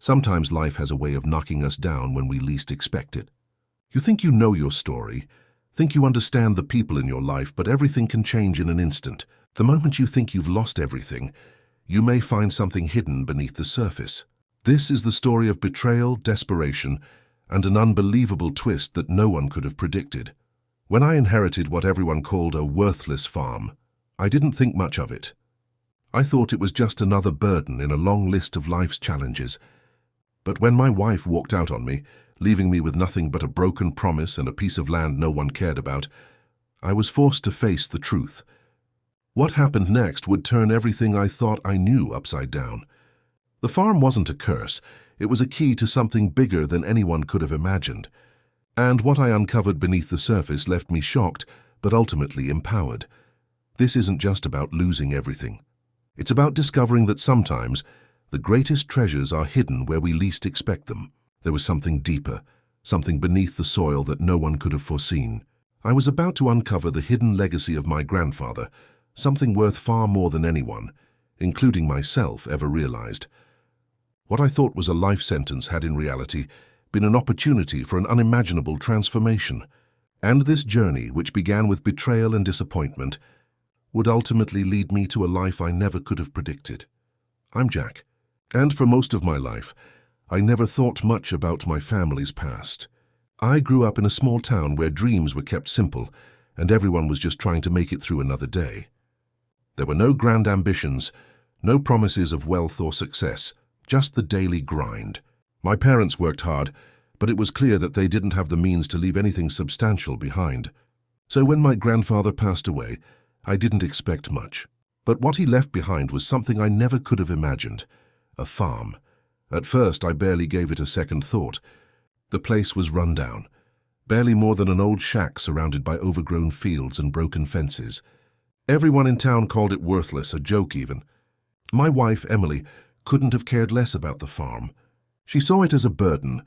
Sometimes life has a way of knocking us down when we least expect it. You think you know your story, think you understand the people in your life, but everything can change in an instant. The moment you think you've lost everything, you may find something hidden beneath the surface. This is the story of betrayal, desperation, and an unbelievable twist that no one could have predicted. When I inherited what everyone called a worthless farm, I didn't think much of it. I thought it was just another burden in a long list of life's challenges. But when my wife walked out on me, leaving me with nothing but a broken promise and a piece of land no one cared about, I was forced to face the truth. What happened next would turn everything I thought I knew upside down. The farm wasn't a curse, it was a key to something bigger than anyone could have imagined. And what I uncovered beneath the surface left me shocked, but ultimately empowered. This isn't just about losing everything. It's about discovering that sometimes the greatest treasures are hidden where we least expect them. There was something deeper, something beneath the soil that no one could have foreseen. I was about to uncover the hidden legacy of my grandfather, something worth far more than anyone, including myself, ever realized. What I thought was a life sentence had in reality been an opportunity for an unimaginable transformation. And this journey, which began with betrayal and disappointment, would ultimately lead me to a life I never could have predicted. I'm Jack, and for most of my life, I never thought much about my family's past. I grew up in a small town where dreams were kept simple, and everyone was just trying to make it through another day. There were no grand ambitions, no promises of wealth or success, just the daily grind. My parents worked hard, but it was clear that they didn't have the means to leave anything substantial behind. So when my grandfather passed away, I didn't expect much. But what he left behind was something I never could have imagined: a farm. At first, I barely gave it a second thought. The place was run down, barely more than an old shack surrounded by overgrown fields and broken fences. Everyone in town called it worthless, a joke even. My wife, Emily, couldn't have cared less about the farm. She saw it as a burden,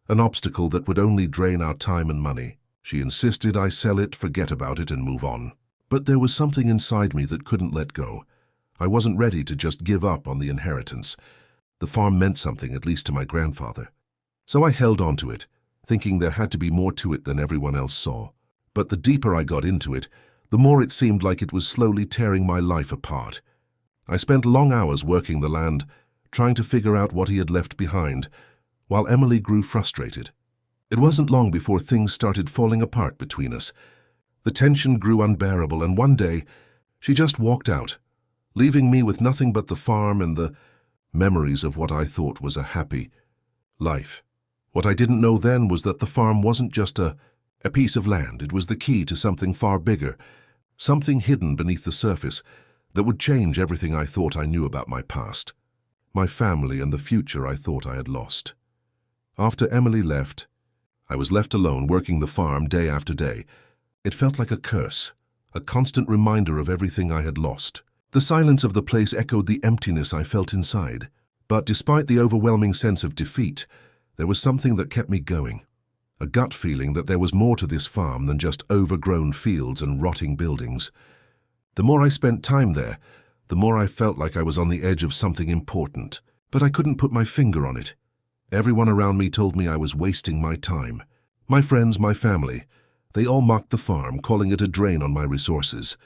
an obstacle that would only drain our time and money. She insisted I sell it, forget about it, and move on. But there was something inside me that couldn't let go. I wasn't ready to just give up on the inheritance. The farm meant something, at least to my grandfather. So I held on to it, thinking there had to be more to it than everyone else saw. But the deeper I got into it, the more it seemed like it was slowly tearing my life apart. I spent long hours working the land, trying to figure out what he had left behind, while Emily grew frustrated. It wasn't long before things started falling apart between us. The tension grew unbearable, and one day, she just walked out, leaving me with nothing but the farm and the memories of what I thought was a happy life. What I didn't know then was that the farm wasn't just a piece of land. It was the key to something far bigger, something hidden beneath the surface that would change everything I thought I knew about my past, my family, and the future I thought I had lost. After Emily left, I was left alone working the farm day after day. It felt like a curse, a constant reminder of everything I had lost. The silence of the place echoed the emptiness I felt inside. But despite the overwhelming sense of defeat, there was something that kept me going. A gut feeling that there was more to this farm than just overgrown fields and rotting buildings. The more I spent time there, the more I felt like I was on the edge of something important. But I couldn't put my finger on it. Everyone around me told me I was wasting my time. My friends, my family, they all mocked the farm, calling it a drain on my resources.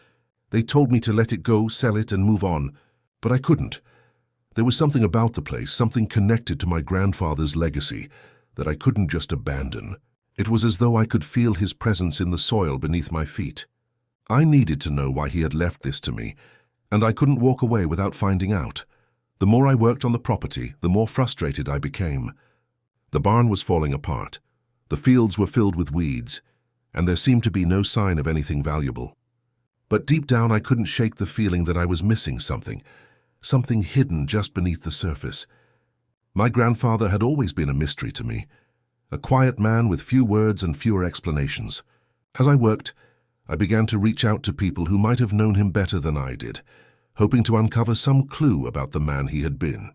They told me to let it go, sell it, and move on, but I couldn't. There was something about the place, something connected to my grandfather's legacy, that I couldn't just abandon. It was as though I could feel his presence in the soil beneath my feet. I needed to know why he had left this to me, and I couldn't walk away without finding out. The more I worked on the property, the more frustrated I became. The barn was falling apart. The fields were filled with weeds, and there seemed to be no sign of anything valuable. But deep down I couldn't shake the feeling that I was missing something hidden just beneath the surface. My grandfather had always been a mystery to me, a quiet man with few words and fewer explanations. As I worked, I began to reach out to people who might have known him better than I did, hoping to uncover some clue about the man he had been.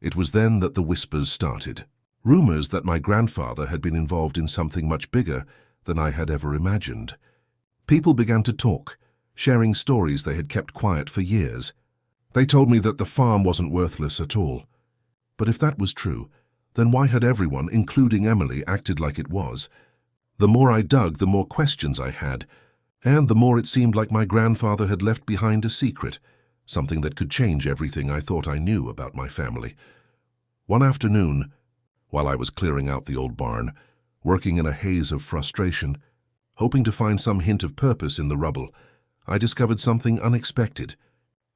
It was then that the whispers started. Rumors that my grandfather had been involved in something much bigger than I had ever imagined. People began to talk, sharing stories they had kept quiet for years. They told me that the farm wasn't worthless at all. But if that was true, then why had everyone, including Emily, acted like it was? The more I dug, the more questions I had, and the more it seemed like my grandfather had left behind a secret, something that could change everything I thought I knew about my family. One afternoon, while I was clearing out the old barn, working in a haze of frustration, hoping to find some hint of purpose in the rubble, I discovered something unexpected.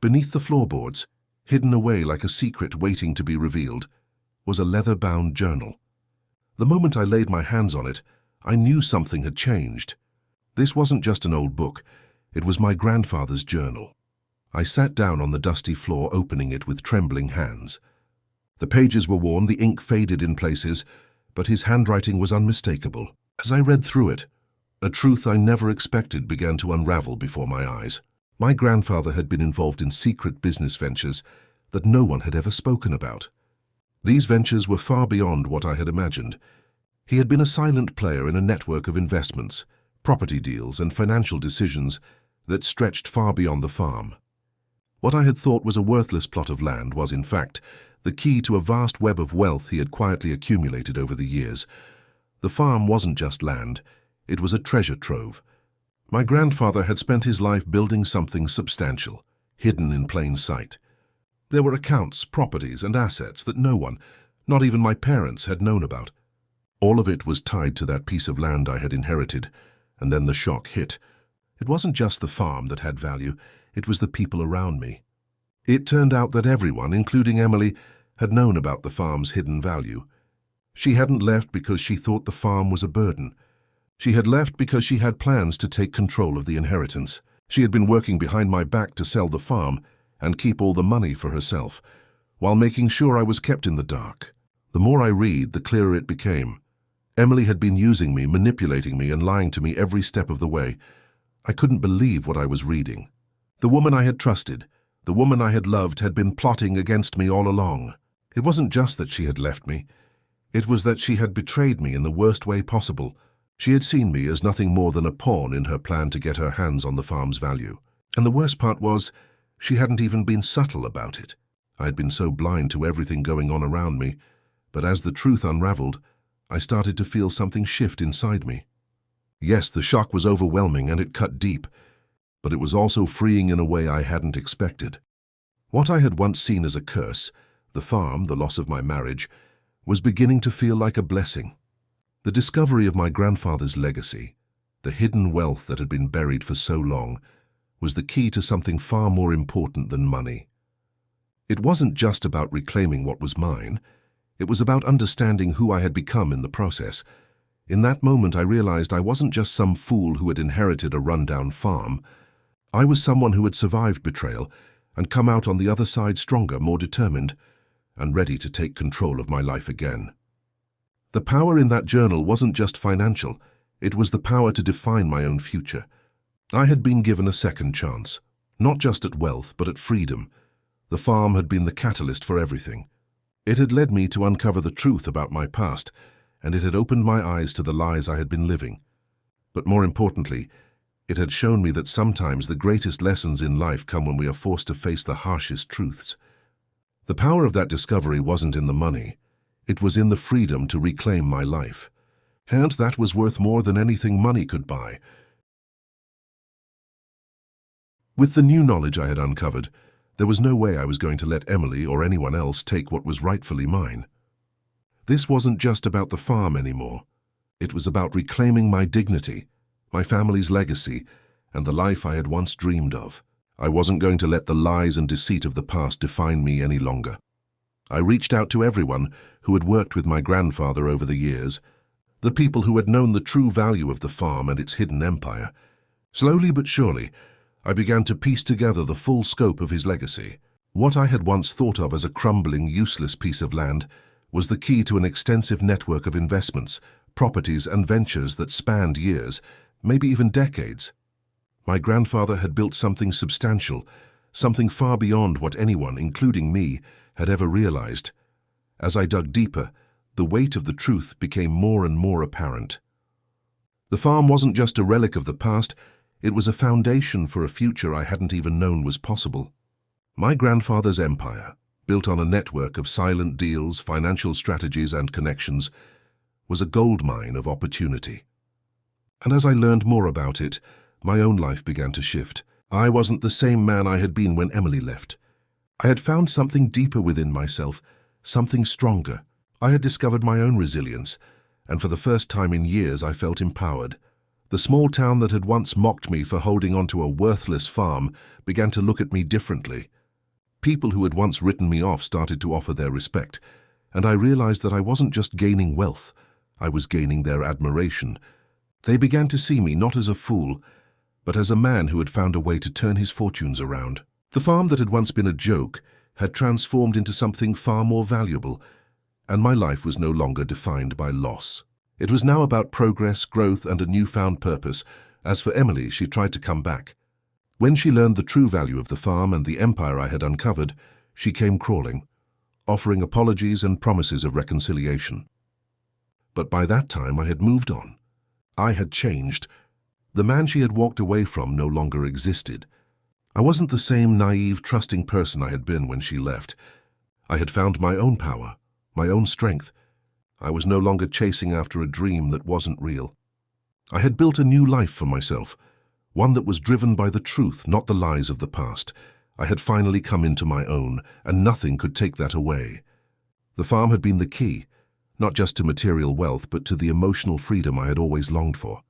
Beneath the floorboards, hidden away like a secret waiting to be revealed, was a leather-bound journal. The moment I laid my hands on it, I knew something had changed. This wasn't just an old book, it was my grandfather's journal. I sat down on the dusty floor, opening it with trembling hands. The pages were worn, the ink faded in places, but his handwriting was unmistakable. As I read through it, a truth I never expected began to unravel before my eyes. My grandfather had been involved in secret business ventures that no one had ever spoken about. These ventures were far beyond what I had imagined. He had been a silent player in a network of investments, property deals, and financial decisions that stretched far beyond the farm. What I had thought was a worthless plot of land was, in fact, the key to a vast web of wealth he had quietly accumulated over the years. The farm wasn't just land, it was a treasure trove. My grandfather had spent his life building something substantial, hidden in plain sight. There were accounts, properties, and assets that no one, not even my parents, had known about. All of it was tied to that piece of land I had inherited, and then the shock hit. It wasn't just the farm that had value, it was the people around me. It turned out that everyone, including Emily, had known about the farm's hidden value. She hadn't left because she thought the farm was a burden. She had left because she had plans to take control of the inheritance. She had been working behind my back to sell the farm and keep all the money for herself, while making sure I was kept in the dark. The more I read, the clearer it became. Emily had been using me, manipulating me, and lying to me every step of the way. I couldn't believe what I was reading. The woman I had trusted, the woman I had loved, had been plotting against me all along. It wasn't just that she had left me. It was that she had betrayed me in the worst way possible. She had seen me as nothing more than a pawn in her plan to get her hands on the farm's value. And the worst part was, she hadn't even been subtle about it. I had been so blind to everything going on around me, but as the truth unraveled, I started to feel something shift inside me. Yes, the shock was overwhelming and it cut deep, but it was also freeing in a way I hadn't expected. What I had once seen as a curse, the farm, the loss of my marriage, was beginning to feel like a blessing. The discovery of my grandfather's legacy, the hidden wealth that had been buried for so long, was the key to something far more important than money. It wasn't just about reclaiming what was mine, it was about understanding who I had become in the process. In that moment I realized I wasn't just some fool who had inherited a rundown farm. I was someone who had survived betrayal and come out on the other side stronger, more determined, and ready to take control of my life again. The power in that journal wasn't just financial, it was the power to define my own future. I had been given a second chance, not just at wealth, but at freedom. The farm had been the catalyst for everything. It had led me to uncover the truth about my past, and it had opened my eyes to the lies I had been living. But more importantly, it had shown me that sometimes the greatest lessons in life come when we are forced to face the harshest truths. The power of that discovery wasn't in the money. It was in the freedom to reclaim my life. And that was worth more than anything money could buy. With the new knowledge I had uncovered, there was no way I was going to let Emily or anyone else take what was rightfully mine. This wasn't just about the farm anymore. It was about reclaiming my dignity, my family's legacy, and the life I had once dreamed of. I wasn't going to let the lies and deceit of the past define me any longer. I reached out to everyone who had worked with my grandfather over the years, the people who had known the true value of the farm and its hidden empire. Slowly but surely, I began to piece together the full scope of his legacy. What I had once thought of as a crumbling, useless piece of land was the key to an extensive network of investments, properties, and ventures that spanned years, maybe even decades. My grandfather had built something substantial, something far beyond what anyone, including me, had ever realized. As I dug deeper, the weight of the truth became more and more apparent. The farm wasn't just a relic of the past, it was a foundation for a future I hadn't even known was possible. My grandfather's empire, built on a network of silent deals, financial strategies, and connections, was a goldmine of opportunity. And as I learned more about it, my own life began to shift. I wasn't the same man I had been when Emily left. I had found something deeper within myself, something stronger. I had discovered my own resilience, and for the first time in years I felt empowered. The small town that had once mocked me for holding onto a worthless farm began to look at me differently. People who had once written me off started to offer their respect, and I realized that I wasn't just gaining wealth, I was gaining their admiration. They began to see me not as a fool, but as a man who had found a way to turn his fortunes around. The farm that had once been a joke had transformed into something far more valuable, and my life was no longer defined by loss. It was now about progress, growth, and a newfound purpose. As for Emily, she tried to come back. When she learned the true value of the farm and the empire I had uncovered, she came crawling, offering apologies and promises of reconciliation. But by that time I had moved on. I had changed. The man she had walked away from no longer existed. I wasn't the same naive, trusting person I had been when she left. I had found my own power, my own strength. I was no longer chasing after a dream that wasn't real. I had built a new life for myself, one that was driven by the truth, not the lies of the past. I had finally come into my own, and nothing could take that away. The farm had been the key, not just to material wealth, but to the emotional freedom I had always longed for.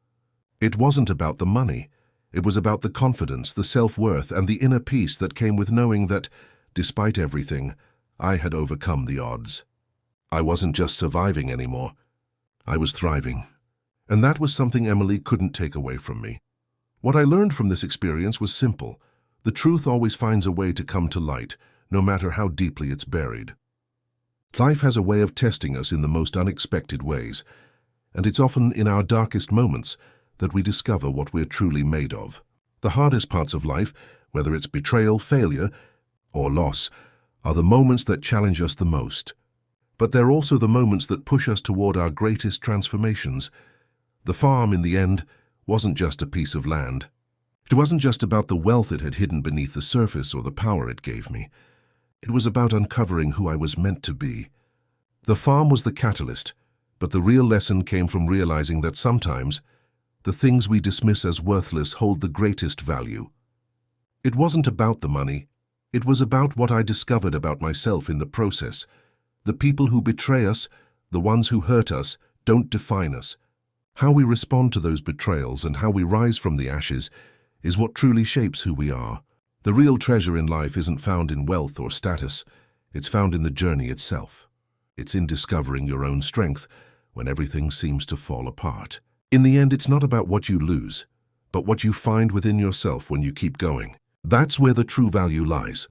It wasn't about the money. It was about the confidence, the self-worth, and the inner peace that came with knowing that, despite everything, I had overcome the odds. I wasn't just surviving anymore. I was thriving. And that was something Emily couldn't take away from me. What I learned from this experience was simple. The truth always finds a way to come to light, no matter how deeply it's buried. Life has a way of testing us in the most unexpected ways, and it's often in our darkest moments that we discover what we're truly made of. The hardest parts of life, whether it's betrayal, failure, or loss, are the moments that challenge us the most. But they're also the moments that push us toward our greatest transformations. The farm, in the end, wasn't just a piece of land. It wasn't just about the wealth it had hidden beneath the surface or the power it gave me. It was about uncovering who I was meant to be. The farm was the catalyst, but the real lesson came from realizing that sometimes the things we dismiss as worthless hold the greatest value. It wasn't about the money. It was about what I discovered about myself in the process. The people who betray us, the ones who hurt us, don't define us. How we respond to those betrayals and how we rise from the ashes is what truly shapes who we are. The real treasure in life isn't found in wealth or status. It's found in the journey itself. It's in discovering your own strength when everything seems to fall apart. In the end, it's not about what you lose, but what you find within yourself when you keep going. That's where the true value lies.